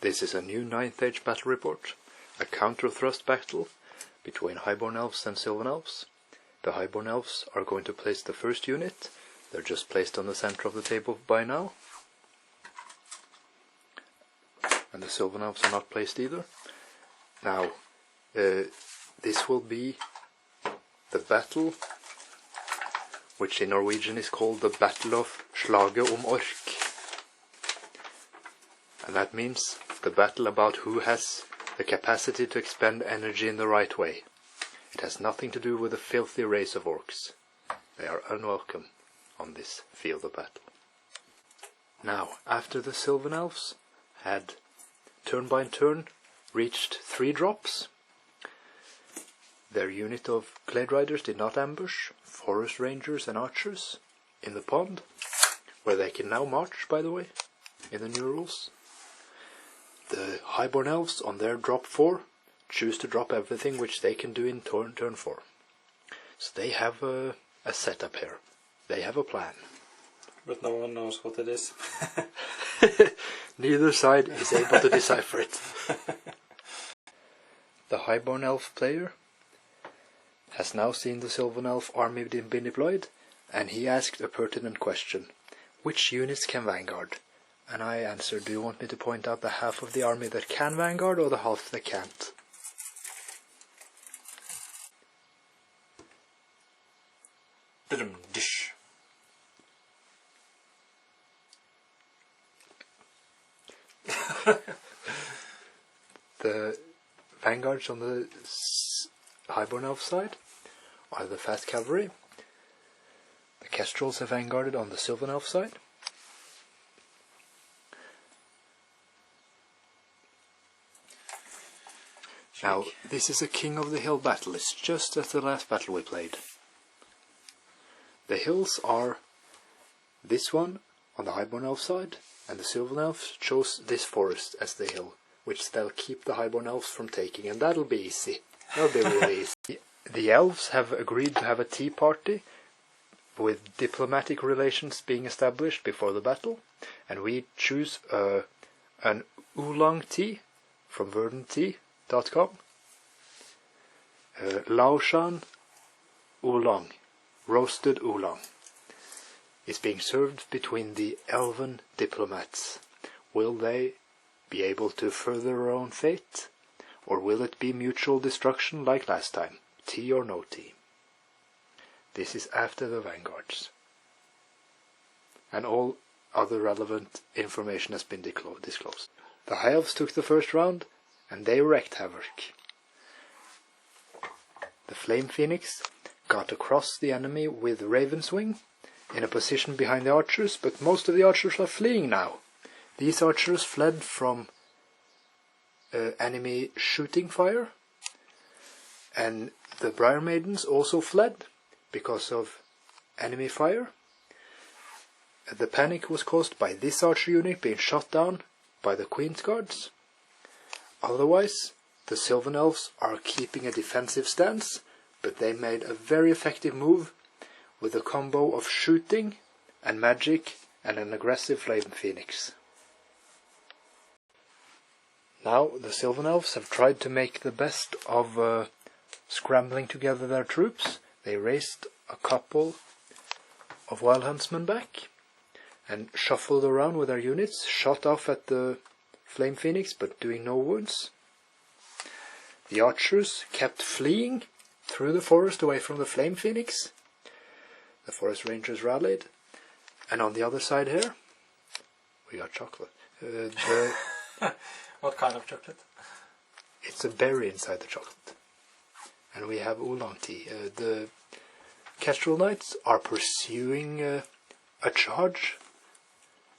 This is a new 9th Age battle report, a counterthrust battle between Highborn elves and Sylvan elves. The Highborn elves are going to place the first unit. They're just placed on the center of the table by now. And the Sylvan elves are not placed either. Now, this will be the battle, which in Norwegian is called the Battle of Slaget om Ork. And that means the battle about who has the capacity to expend energy in the right way. It has nothing to do with the filthy race of orcs. They are unwelcome on this field of battle. Now, after the Sylvan elves had turn by turn reached 3 drops, their unit of Glade Riders did not ambush Forest Rangers and Archers in the pond, where they can now march, by the way, in the new rules. The Highborn elves on their drop 4 choose to drop everything which they can do in turn 4. So they have a setup here. They have a plan. But no one knows what it is. Neither side is able to decipher it. The Highborn elf player has now seen the Sylvan elf army been deployed, and he asked a pertinent question. Which units can vanguard? And I answered, do you want me to point out the half of the army that can vanguard or the half that can't? Dish. The vanguards on the Highborn elf side are the fast cavalry. The Kestrels have vanguarded on the Sylvan elf side. Now, this is a King of the Hill battle. It's just as the last battle we played. The hills are this one on the Highborn elf side, and the Sylvan elves chose this forest as the hill, which they'll keep the Highborn elves from taking, and that'll be easy. That'll be really easy. The elves have agreed to have a tea party, with diplomatic relations being established before the battle, and we choose an oolong tea from warden.com. Laoshan oolong, roasted oolong, is being served between the elven diplomats. Will they be able to further their own fate, or will it be mutual destruction like last time? Tea or no tea? This is after the vanguards. And all other relevant information has been disclosed. The High Elves took the first round, and they wreaked havoc. The Flame Phoenix got across the enemy with Raven's Wing, in a position behind the archers, but most of the archers are fleeing now. These archers fled from enemy shooting fire, and the Briar Maidens also fled because of enemy fire. The panic was caused by this archer unit being shot down by the Queen's Guards. Otherwise, the Sylvan Elves are keeping a defensive stance, but they made a very effective move with a combo of shooting and magic and an aggressive Flame Phoenix. Now the Sylvan Elves have tried to make the best of scrambling together their troops. They raised a couple of Wild Huntsmen back and shuffled around with their units, shot off at the Flame Phoenix but doing no wounds. The archers kept fleeing through the forest away from the Flame Phoenix. The Forest Rangers rallied, and on the other side here we got chocolate. What kind of chocolate? It's a berry inside the chocolate. And we have oolong tea. The Kestrel Knights are pursuing a charge.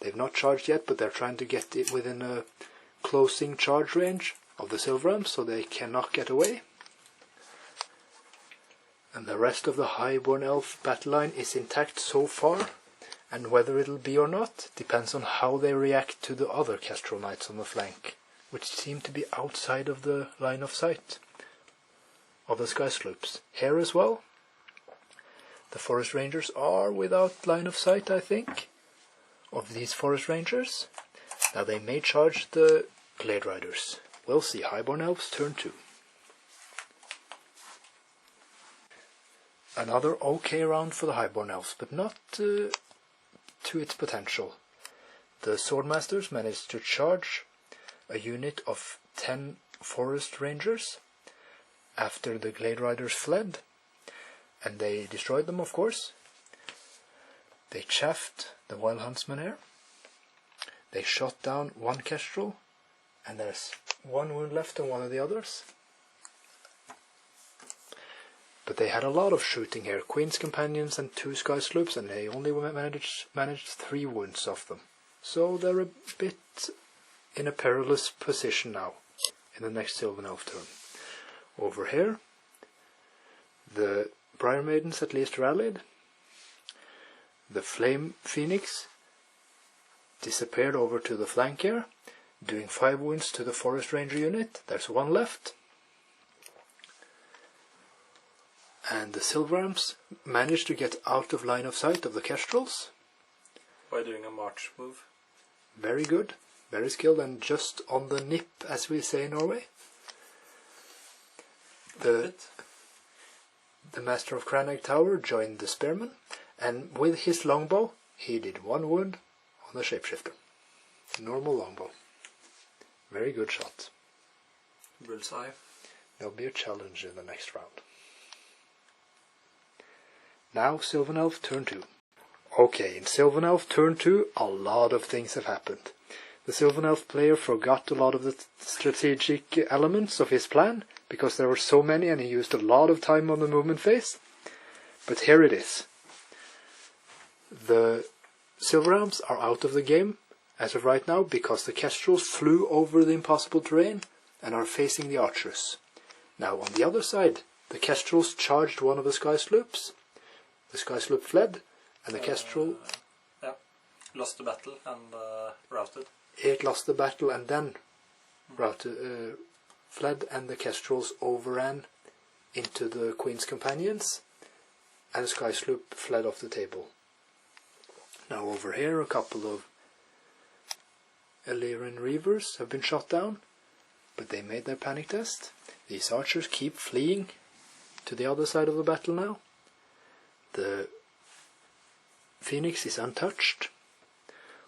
They've not charged yet, but they're trying to get it within a closing charge range of the Sylvan, so they cannot get away. And the rest of the Highborn Elf battle line is intact so far, and whether it'll be or not depends on how they react to the other Kestrel Knights on the flank, which seem to be outside of the line of sight of the Sky Sloops. Here as well, the Forest Rangers are without line of sight, I think, of these Forest Rangers. Now they may charge the Glade Riders. We'll see. Highborn elves, turn 2. Another okay round for the Highborn elves, but not to its potential. The Swordmasters managed to charge a unit of 10 forest rangers after the Glade Riders fled, and they destroyed them, of course. They chaffed the Wild Huntsman here. They shot down one kestrel, and there's one wound left on one of the others. But they had a lot of shooting here, Queen's Companions and 2 Sky Sloops, and they only managed 3 wounds off them. So they're a bit in a perilous position now, in the next Sylvan Elf turn. Over here, the Briar Maidens at least rallied. The Flame Phoenix disappeared over to the flank here, doing 5 wounds to the Forest Ranger unit. There's 1 left. And the Silverams managed to get out of line of sight of the kestrels. By doing a march move. Very good, very skilled, and just on the nip, as we say in Norway. The Master of Canreig Tower joined the Spearman, and with his longbow, he did 1 wound on the Shapeshifter. Normal longbow. Very good shot. Bullseye. There'll be a challenge in the next round. Now Sylvan Elf turn 2. Okay, in Sylvan Elf turn 2, a lot of things have happened. The Sylvan Elf player forgot a lot of the strategic elements of his plan, because there were so many and he used a lot of time on the movement phase. But here it is. The Silverams are out of the game as of right now, because the kestrels flew over the impossible terrain and are facing the archers. Now on the other side, the kestrels charged one of the Sky Sloops. The Sky Sloop fled, and the kestrel... lost the battle and routed. It lost the battle and then fled, and the kestrels overran into the Queen's Companions, and the Sky Sloop fled off the table. Now over here, a couple of Elein Reavers have been shot down, but they made their panic test. These archers keep fleeing to the other side of the battle now. The Phoenix is untouched.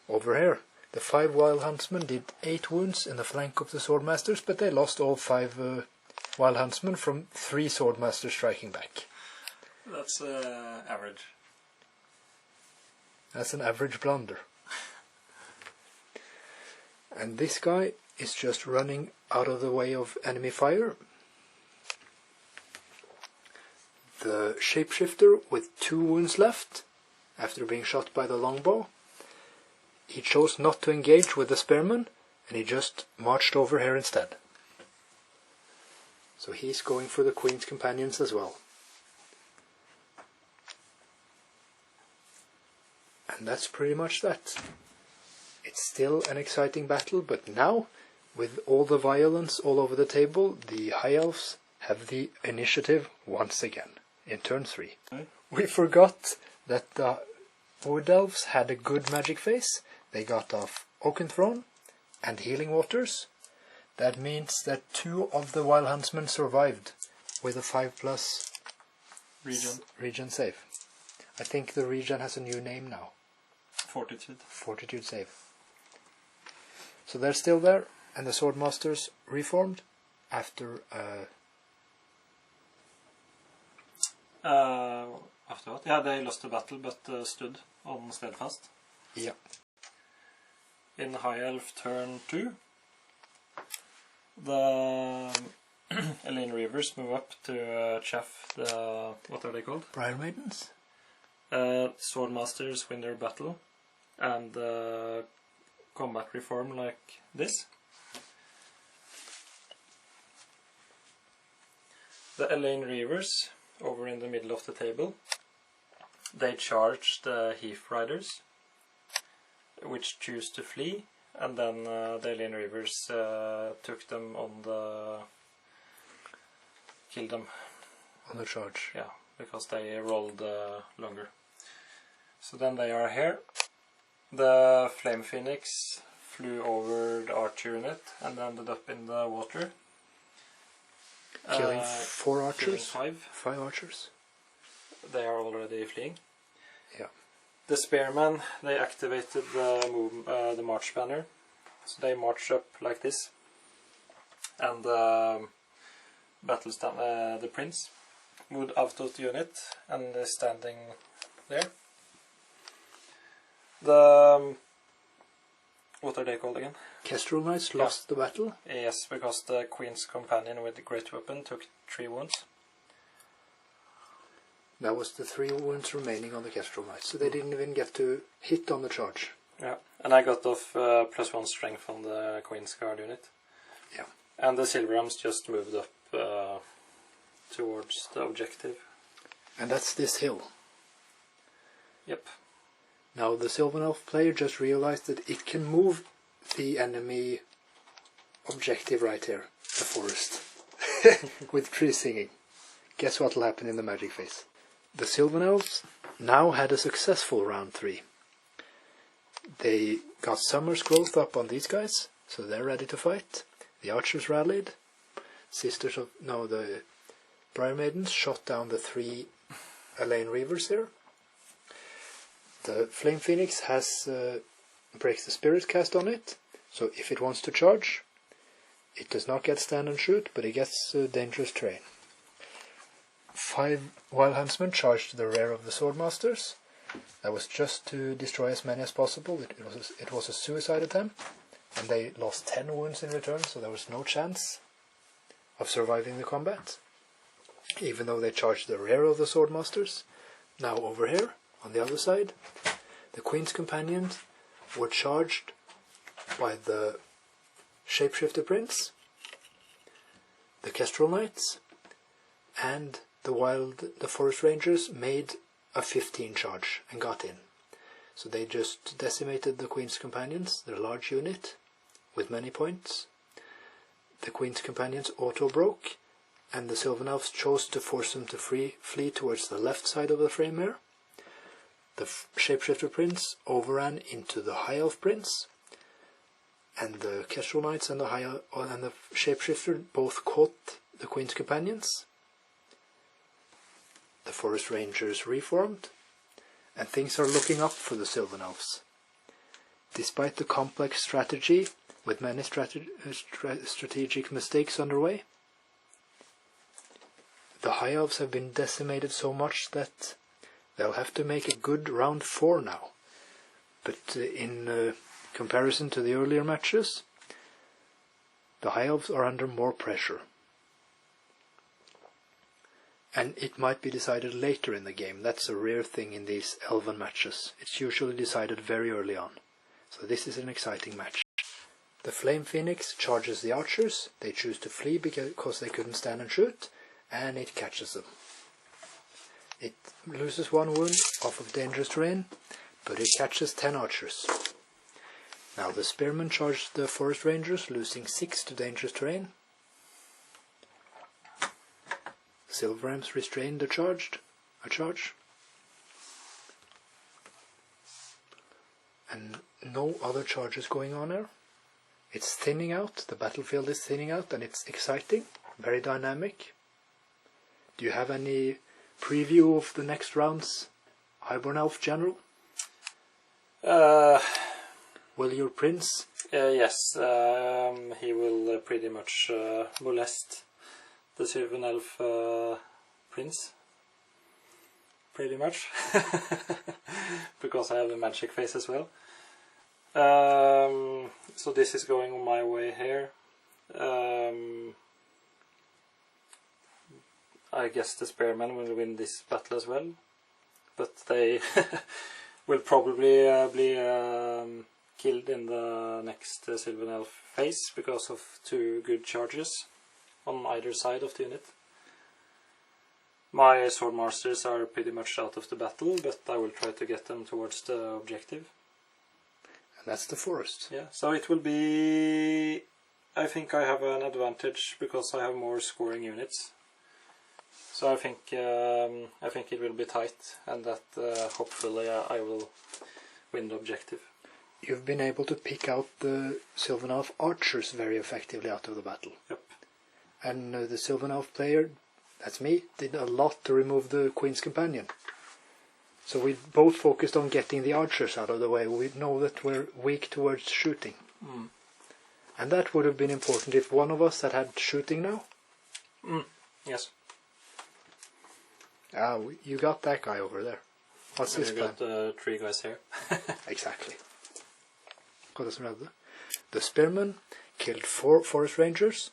Over here, the 5 Wild Huntsmen did 8 wounds in the flank of the Swordmasters, but they lost all 5 Wild Huntsmen from 3 Swordmasters striking back. That's average. That's an average blunder. And this guy is just running out of the way of enemy fire. The Shapeshifter with 2 wounds left, after being shot by the longbow, he chose not to engage with the Spearman, and he just marched over here instead. So he's going for the Queen's Companions as well. And that's pretty much that. It's still an exciting battle, but now, with all the violence all over the table, the High Elves have the initiative once again. In turn 3. We forgot that the Wood Elves had a good magic phase. They got off Oaken Throne and Healing Waters. That means that 2 of the Wild Huntsmen survived with a 5+ regen save. I think the regen has a new name now. Fortitude. Fortitude save. So they're still there, and the Swordmasters reformed after after what? Yeah, they lost the battle, but stood on steadfast. Yeah. In High Elf turn 2, the Elein Reavers move up to chaff the... what are they called? Briar Maidens? Swordmasters win their battle, and combat reform like this. The Elein Reavers, over in the middle of the table, they charge the Heath Riders, which choose to flee, and then the Elein Reavers took them on the... killed them. On the charge. Yeah, because they rolled longer. So then they are here. The Flame Phoenix flew over the archer unit and ended up in the water. Killing 4 archers? Killing 5. 5 archers? They are already fleeing. Yeah. The spearmen, they activated the march banner. So they march up like this. And the prince moved out of the unit and is standing there. What are they called again? Kestrel Knights lost the battle? Yes, because the Queen's companion with the great weapon took 3 wounds. That was the 3 wounds remaining on the Kestrel Knights, so they didn't even get to hit on the charge. Yeah, and I got off +1 strength on the Queen's Guard unit. Yeah. And the Silverhams just moved up towards the objective. And that's this hill. Yep. Now the Sylvan Elf player just realized that it can move the enemy objective right here, the forest, with tree singing. Guess what will happen in the magic phase? The Sylvan Elves now had a successful round 3. They got Summer's Growth up on these guys, so they're ready to fight. The archers rallied. The Briar Maidens shot down the 3 Elein Reavers here. The Flame Phoenix has breaks the Spirit cast on it, so if it wants to charge, it does not get stand and shoot, but it gets dangerous terrain. 5 Wild Huntsmen charged the rear of the Swordmasters. That was just to destroy as many as possible. It was a suicide attempt, and they lost 10 wounds in return, so there was no chance of surviving the combat, even though they charged the rear of the Swordmasters. Now over here, on the other side, the Queen's Companions were charged by the Shapeshifter Prince, the Kestrel Knights, and the Forest Rangers made a 15 charge and got in. So they just decimated the Queen's Companions, their large unit, with many points. The Queen's Companions auto-broke, and the Sylvan Elves chose to force them to flee towards the left side of the frame here. The Shapeshifter Prince overran into the High Elf Prince, and the Kestrel Knights and the Shapeshifter both caught the Queen's Companions. The Forest Rangers reformed, and things are looking up for the Sylvan Elves. Despite the complex strategy, with many strategic mistakes underway, the High Elves have been decimated so much that they'll have to make a good round 4 now. But in comparison to the earlier matches, the High Elves are under more pressure. And it might be decided later in the game. That's a rare thing in these Elven matches. It's usually decided very early on. So this is an exciting match. The Flame Phoenix charges the archers. They choose to flee because they couldn't stand and shoot, and it catches them. It loses 1 wound off of dangerous terrain, but it catches 10 archers. Now the Spearmen charged the Forest Rangers, losing 6 to dangerous terrain. Silverhams restrained a charge. And no other charges going on here. It's thinning out, the battlefield is thinning out, and it's exciting, very dynamic. Do you have any preview of the next round's Highborn Elf General? Will your prince? Yes, he will pretty much molest the Sylvan Elf prince. Pretty much. Because I have a magic face as well. So this is going on my way here. I guess the Spearmen will win this battle as well, but they will probably be killed in the next Sylvan Elf phase because of 2 good charges on either side of the unit. My Swordmasters are pretty much out of the battle, but I will try to get them towards the objective. And that's the forest. Yeah, so it will be... I think I have an advantage because I have more scoring units. So I think it will be tight, and that hopefully I will win the objective. you've been able to pick out the Sylvan Elf archers very effectively out of the battle. Yep. And the Sylvan Elf player, that's me, did a lot to remove the Queen's Companion. So we both focused on getting the archers out of the way. We know that we're weak towards shooting. Mm. And that would have been important if one of us had shooting now. Yes. You got that guy over there. What's his plan? You got 3 guys here. Exactly. The spearmen killed 4 forest rangers.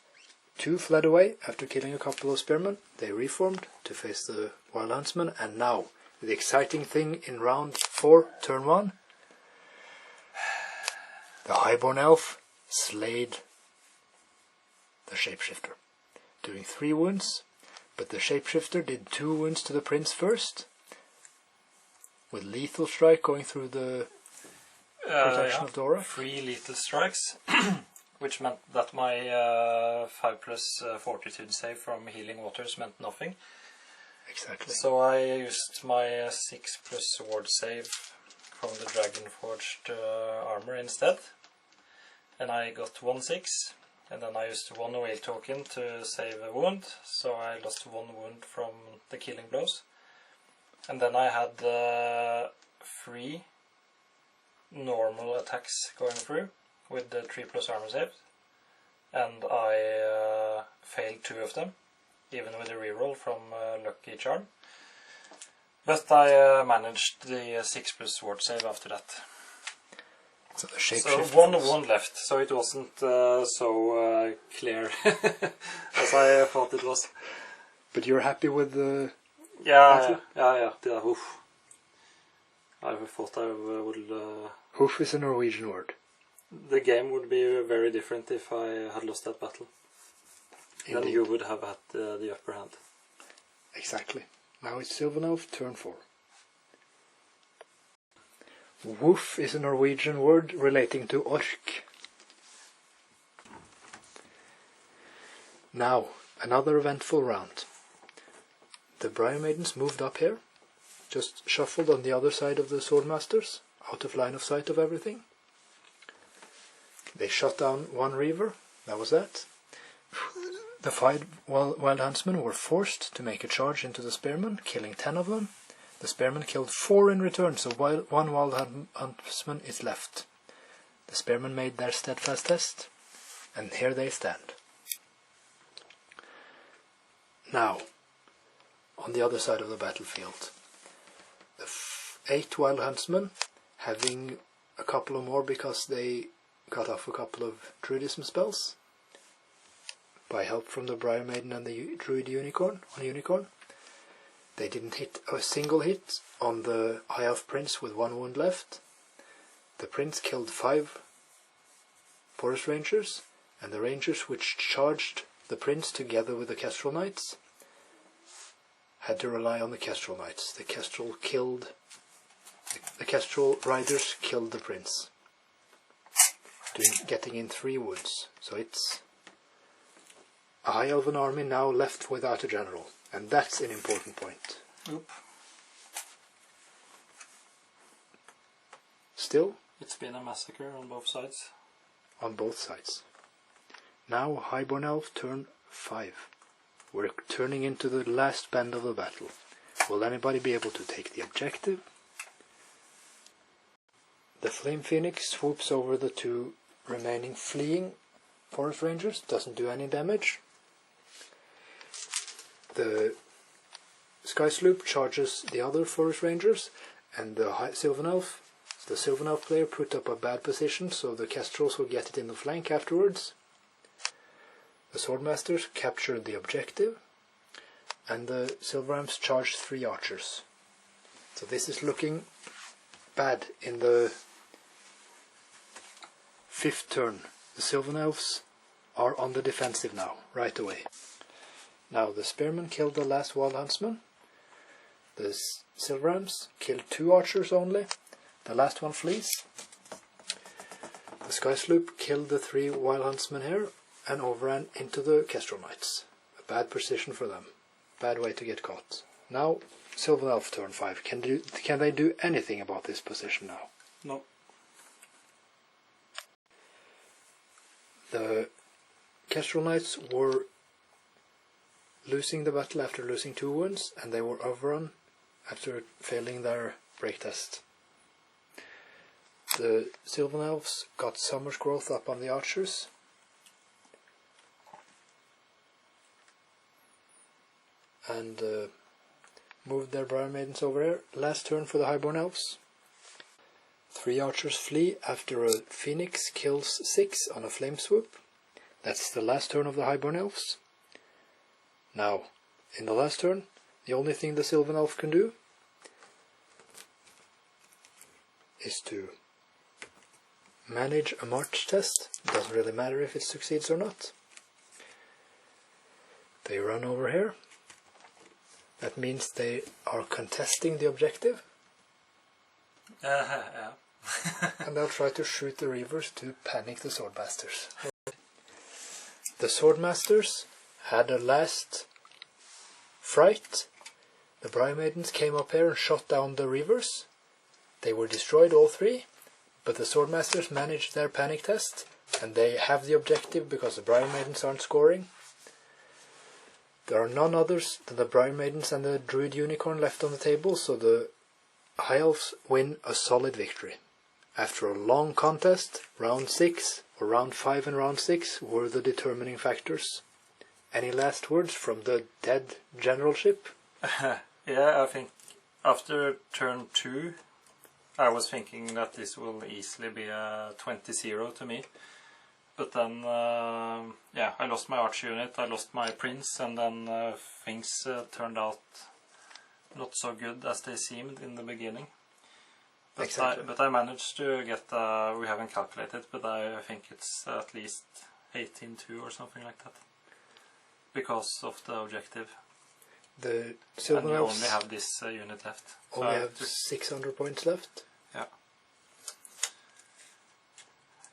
2 fled away after killing a couple of spearmen. They reformed to face the wild huntsman. And now, the exciting thing in round 4, turn 1. The Highborn elf slayed the shapeshifter, doing 3 wounds. But the shapeshifter did 2 wounds to the prince first, with lethal strike going through the protection of the aura. 3 lethal strikes, which meant that my 5+ fortitude save from healing waters meant nothing. Exactly. So I used my 6+ ward save from the Dragonforged armor instead, and I got 1/6. And then I used 1 whale token to save a wound, so I lost 1 wound from the killing blows. And then I had 3 normal attacks going through with the 3+ armor save, and I failed 2 of them, even with a reroll from Lucky Charm. But I managed the 6+ ward save after that. So the So shapeshifter. 1 left, so it wasn't so clear as I thought it was. But you're happy with the... Yeah. Oof. I thought I would... Hoof is a Norwegian word. The game would be very different if I had lost that battle. Indeed. Then you would have had the upper hand. Exactly. Now it's Sylvan Elf, turn 4. Woof is a Norwegian word relating to orc. Now, another eventful round. The Briar Maidens moved up here, just shuffled on the other side of the Swordmasters, out of line of sight of everything. They shot down 1 Reaver, that was that. The 5 Wild Huntsmen were forced to make a charge into the Spearmen, killing 10 of them. The Spearmen killed 4 in return, so 1 Wild Huntsman is left. The Spearmen made their steadfast test, and here they stand. Now, on the other side of the battlefield, the 8 Wild Huntsmen, having a couple of more because they got off a couple of Druidism spells, by help from the Briar Maiden and the Druid Unicorn, they didn't hit a single hit on the High Elf Prince with 1 wound left. The Prince killed 5 Forest Rangers, and the Rangers which charged the Prince together with the Kestrel Knights had to rely on the Kestrel Knights. The Kestrel Riders killed the Prince, getting in 3 wounds. So it's a High Elven army now left without a general. And that's an important point. Oop. Still? It's been a massacre on both sides. On both sides. Now Highborn Elf turn 5. We're turning into the last bend of the battle. Will anybody be able to take the objective? The Flame Phoenix swoops over the 2 remaining fleeing Forest Rangers. Doesn't do any damage. The Sky Sloop charges the other Forest Rangers, and the Sylvan Elf player put up a bad position, so the Kestrels will get it in the flank afterwards. The Swordmasters captured the objective, and the Silverhamps charged 3 archers. So this is looking bad in the 5th turn. The Sylvan Elves are on the defensive now, right away. Now the Spearmen killed the last Wild Huntsman. The Silverhamps killed 2 archers only. The last one flees. The Sky Sloop killed the 3 Wild Huntsmen here and overran into the Kestrel Knights. A bad position for them. Bad way to get caught. Now Sylvan Elf turn 5. Can they do anything about this position now? No. The Kestrel Knights were losing the battle after losing 2 wounds, and they were overrun after failing their break test. The Sylvan elves got Summer's Growth up on the archers, and moved their Briar Maidens over here. Last turn for the Highborn elves. 3 archers flee after a Phoenix kills 6 on a flame swoop. That's the last turn of the Highborn elves. Now, in the last turn, the only thing the Sylvan elf can do is to manage a march test. Doesn't really matter if it succeeds or not. They run over here. That means they are contesting the objective. Yeah. And they'll try to shoot the Reavers to panic the Swordmasters. The Swordmasters had a last fright. The Briar Maidens came up here and shot down the Reavers. They were destroyed, all 3, but the Swordmasters managed their panic test, and they have the objective because the Briar Maidens aren't scoring. There are none others than the Briar Maidens and the Druid Unicorn left on the table, so the High Elves win a solid victory. After a long contest, round 6, or round 5 and round 6 were the determining factors. Any last words from the dead generalship? Yeah, I think after turn 2, I was thinking that this will easily be a 20-0 to me. But then, yeah, I lost my arch unit, I lost my prince, and then things turned out not so good as they seemed in the beginning. But, exactly. but I managed to get, we haven't calculated, but I think it's at least 18-2 or something like that. Because of the objective. The Sylvan and you elves only have this unit left. only have 600 points left. Yeah.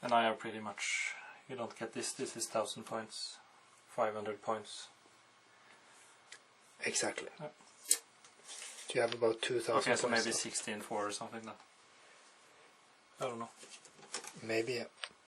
And I have pretty much, you don't get this is 1000 points, 500 points. Exactly. Yeah. So you have about 2000 okay, so points. maybe 16-4 or something then. I don't know. Maybe, yeah.